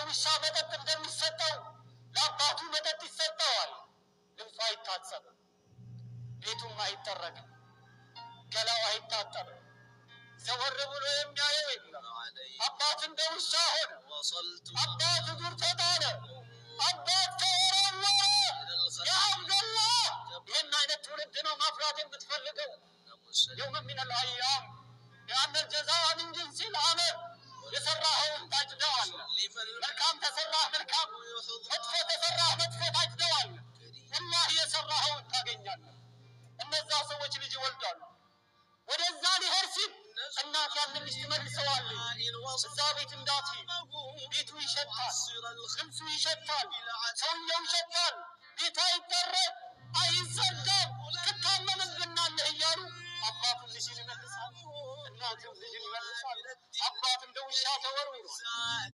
ለውሻ መጠጥ እንደሚሰጠው ለአባቱ መጠጥ ይሰጠዋል። ልብሱ አይታጠብም፣ ቤቱም አይጠረግም፣ ገላው አይታጠብም። ዘወር ብሎ የሚያየው የለም። አባት እንደ ውሻ ሆነ። አባት እግር ተጣለ። አባት ተወረወረ። ያ አብደላህ ይህን አይነት ትውልድ ነው ማፍራት የምትፈልገው? የውመ ሚነል አያም የአነ الجزاء من جنس العمل የሰራኸውን ታጭደዋለህ። መልካም ተሰራህ መልካም፣ መጥፎ ተሰራህ መጥፎ ታጭደዋለህ። ወላሂ የሰራኸውን ታገኛለህ። እነዛ ሰዎች ልጅ ይወልዳሉ። ወደዛ ሊሄድ ሲል እናት ያንን ልጅ ትመልሰዋለች። እዛ ቤት እንዳትሄድ፣ ቤቱ ይሸታል፣ ልብሱ ይሸታል፣ ሰውየው ይሸታል፣ ቤቱ አይጠረግ አይዘጋም፣ ትታመምብናለህ እያሉ አባቱን ልጅን ይመልሳል፣ እናቱን ልጅን ይመልሳል። አባት እንደ ውሻ ተወርውሯል።